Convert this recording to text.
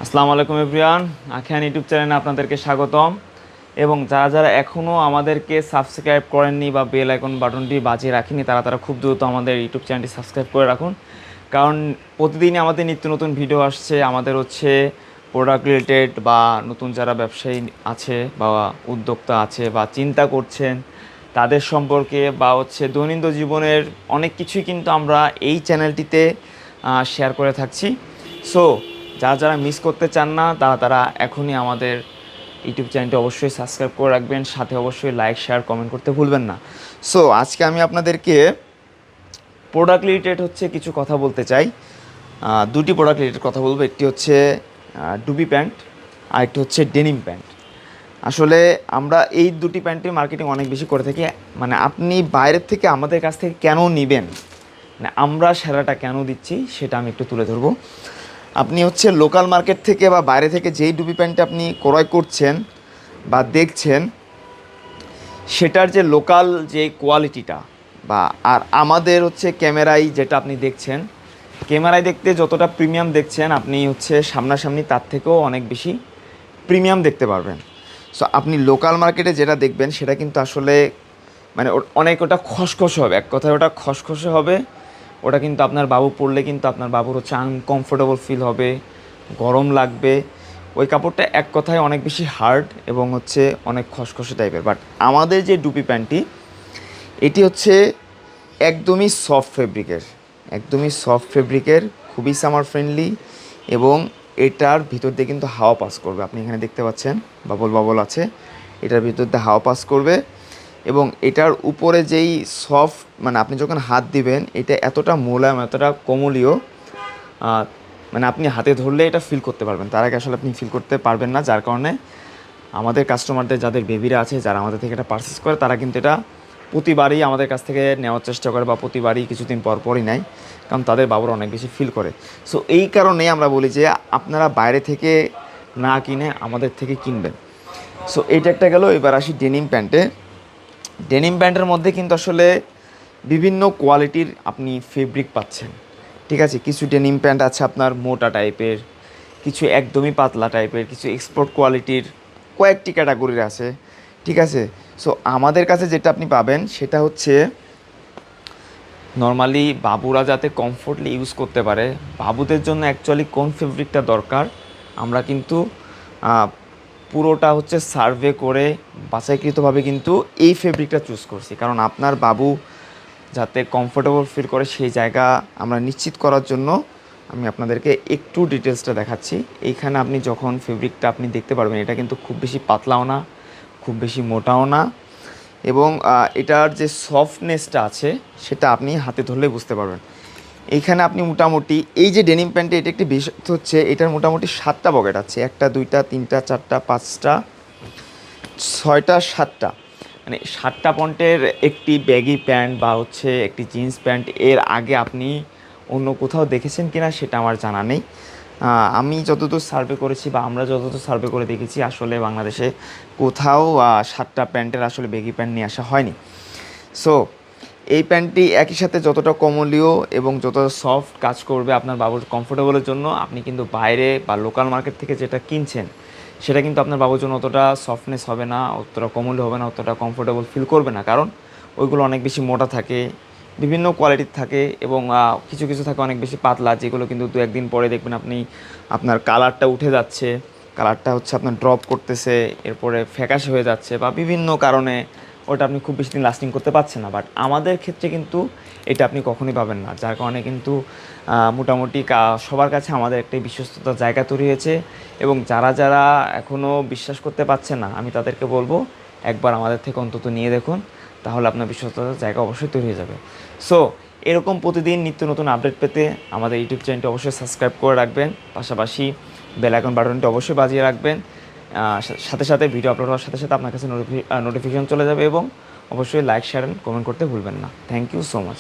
আসসালামু আলাইকুম everyone, আখিয়ান YouTube চ্যানেলে আপনাদেরকে স্বাগতম। এবং যারা যারা এখনও আমাদেরকে সাবস্ক্রাইব করেননি বা বেল আইকন বাটনটি বাজিয়ে রাখেনি তারা তারা খুব দ্রুত আমাদের ইউটিউব চ্যানেলটি সাবস্ক্রাইব করে রাখুন। কারণ প্রতিদিনই আমাদের নিত্য নতুন ভিডিও আসছে। আমাদের হচ্ছে প্রোডাক্ট রিলেটেড বা নতুন যারা ব্যবসায়ী আছে বা উদ্যোক্তা আছে বা চিন্তা করছেন তাদের সম্পর্কে বা হচ্ছে দৈনন্দিন জীবনের অনেক কিছুই কিন্তু আমরা এই চ্যানেলটিতে শেয়ার করে থাকছি। সো যারা যারা মিস করতে চান না তারা তারা এখনই আমাদের ইউটিউব চ্যানেলটি অবশ্যই সাবস্ক্রাইব করে রাখবেন, সাথে অবশ্যই লাইক শেয়ার কমেন্ট করতে ভুলবেন না। সো আজকে আমি আপনাদেরকে প্রোডাক্ট রিলেটেড হচ্ছে কিছু কথা বলতে চাই। দুটি প্রোডাক্ট রিলেটেড কথা বলবো। একটি হচ্ছে ডুবি প্যান্ট আর একটি হচ্ছে ডেনিম প্যান্ট। আসলে আমরা এই দুটি প্যান্টের মার্কেটিং অনেক বেশি করে থাকি। মানে আপনি বাইরের থেকে আমাদের কাছ থেকে কেন নেবেন, মানে আমরা সেরাটা কেন দিচ্ছি সেটা আমি একটু তুলে ধরবো। আপনি হচ্ছে লোকাল মার্কেট থেকে বা বাইরে থেকে যেই ডুবি প্যান্টটা আপনি ক্রয় করছেন বা দেখছেন সেটার যে লোকাল যে কোয়ালিটিটা বা আর আমাদের হচ্ছে ক্যামেরায় যেটা আপনি দেখছেন, ক্যামেরায় দেখতে যতটা প্রিমিয়াম দেখছেন আপনি হচ্ছে সামনাসামনি তার থেকেও অনেক বেশি প্রিমিয়াম দেখতে পারবেন। সো আপনি লোকাল মার্কেটে যেটা দেখবেন সেটা কিন্তু আসলে মানে অনেক ওটা খসখসে হবে, এক কথায় ওটা খসখসে হবে। ওটা কিন্তু আপনার বাবু পরলে কিন্তু আপনার বাবুর হচ্ছে আনকমফোর্টেবল ফিল হবে, গরম লাগবে। ওই কাপড়টা এক কথায় অনেক বেশি হার্ড এবং হচ্ছে অনেক খসখসে টাইপের। বাট আমাদের যে ডুপি প্যান্টটি এটি হচ্ছে একদমই সফট ফেব্রিকের, একদমই সফট ফেব্রিকের, খুবই সামার ফ্রেন্ডলি এবং এটার ভিতর দিয়ে কিন্তু হাওয়া পাস করবে। আপনি এখানে দেখতে পাচ্ছেন বাবল বাবল আছে, এটার ভিতর দিয়ে হাওয়া পাস করবে। এবং এটার উপরে যেই সফট মানে আপনি যখন হাত দিবেন এটা এতটা মোলায়েম এতটা কোমলীয়, মানে আপনি হাতে ধরলে এটা ফিল করতে পারবেন, তার আগে আসলে আপনি ফিল করতে পারবেন না। যার কারণে আমাদের কাস্টমারদের যাদের বেবিরা আছে যারা আমাদের থেকে এটা পারচেস করে তারা কিন্তু এটা প্রতিবারই আমাদের কাছ থেকে নেওয়ার চেষ্টা করে বা প্রতিবারই কিছুদিন পর পরই নেয়, কারণ তাদের বাবুরা অনেক বেশি ফিল করে। সো এই কারণেই আমরা বলি যে আপনারা বাইরে থেকে না কিনে আমাদের থেকে কিনবেন। সো এইটা একটা গেল। এবার আসি ডেনিম প্যান্টে। ডেনিম প্যান্টের মধ্যে কিন্তু আসলে বিভিন্ন কোয়ালিটির আপনি ফেব্রিক পাচ্ছেন। ঠিক আছে, কিছু ডেনিম প্যান্ট আছে আপনার মোটা টাইপের, কিছু একদমই পাতলা টাইপের, কিছু এক্সপোর্ট কোয়ালিটির, কয়েকটি ক্যাটাগরির আছে। ঠিক আছে, সো আমাদের কাছে যেটা আপনি পাবেন সেটা হচ্ছে নর্মালি বাবুরা যাতে কমফোর্টলি ইউজ করতে পারে, বাবুদের জন্য অ্যাকচুয়ালি কোন ফেব্রিকটা দরকার আমরা কিন্তু পুরোটা হচ্ছে সার্ভে করে বাছাইকৃতভাবে কিন্তু এই ফেব্রিকটা চুজ করছি। কারণ আপনার বাবু যাতে কমফোর্টেবল ফিল করে সেই জায়গা আমরা নিশ্চিত করার জন্য আমি আপনাদেরকে একটু ডিটেলসটা দেখাচ্ছি। এইখানে আপনি যখন ফেব্রিকটা আপনি দেখতে পারবেন এটা কিন্তু খুব বেশি পাতলাও না, খুব বেশি মোটাও না, এবং এটার যে সফটনেসটা আছে সেটা আপনি হাতে ধরলে বুঝতে পারবেন। এইখানে আপনি মোটামুটি এই যে ডেনিম প্যান্টে এটা একটি বিশেষত্ব হচ্ছে এটার মোটামুটি 7টা পকেট আছে, 1টা 2টা 3টা 4টা 5টা 6টা 7টা, মানে 7টা পয়েন্টের একটি ব্যাগি প্যান্ট বা হচ্ছে একটি জিন্স প্যান্ট এর আগে আপনি অন্য কোথাও দেখেছেন কিনা সেটা আমার জানা নেই। আমি যতদূর সার্ভে করেছি বা আমরা যতদূর সার্ভে করে দেখেছি আসলে বাংলাদেশে কোথাও 7টা প্যান্টের আসলে ব্যাগি প্যান্ট নিয়ে আসা হয়নি। সো এই প্যান্টটি একই সাথে যতটা কমলীয় এবং যতটা সফট কাজ করবে আপনার বাবুর কমফোর্টেবলের জন্য, আপনি কিন্তু বাইরে বা লোকাল মার্কেট থেকে যেটা কিনছেন সেটা কিন্তু আপনার বাবুর জন্য অতটা সফটনেস হবে না, অতটা কমলীয় হবে না, অতটা কমফোর্টেবল ফিল করবে না। কারণ ওইগুলো অনেক বেশি মোটা থাকে, বিভিন্ন কোয়ালিটির থাকে এবং কিছু কিছু থাকে অনেক বেশি পাতলা, যেগুলো কিন্তু দু একদিন পরে দেখবেন আপনি আপনার কালারটা উঠে যাচ্ছে, কালারটা হচ্ছে আপনার ড্রপ করতেছে, এরপরে ফ্যাকাশে হয়ে যাচ্ছে বা বিভিন্ন কারণে ওটা আপনি খুব বেশি দিন লাস্টিং করতে পারছেন না। বাট আমাদের ক্ষেত্রে কিন্তু এটা আপনি কখনোই পাবেন না। যার কারণে কিন্তু মোটামুটি সবার কাছে আমাদের একটা বিশ্বস্ততার জায়গা তৈরি হয়েছে। এবং যারা যারা এখনও বিশ্বাস করতে পারছে না আমি তাদেরকে বলবো একবার আমাদের থেকে অন্তত নিয়ে দেখুন, তাহলে আপনার বিশ্বস্ততার জায়গা অবশ্যই তৈরি হয়ে যাবে। সো এরকম প্রতিদিন নিত্য নতুন আপডেট পেতে আমাদের ইউটিউব চ্যানেলটি অবশ্যই সাবস্ক্রাইব করে রাখবেন, পাশাপাশি বেল আইকন বাটনটি অবশ্যই বাজিয়ে রাখবেন। সাথে সাথে ভিডিও আপলোড হওয়ার সাথে সাথে আপনার কাছে নোটিফিকেশন চলে যাবে এবং অবশ্যই লাইক শেয়ার কমেন্ট করতে ভুলবেন না। Thank you so much.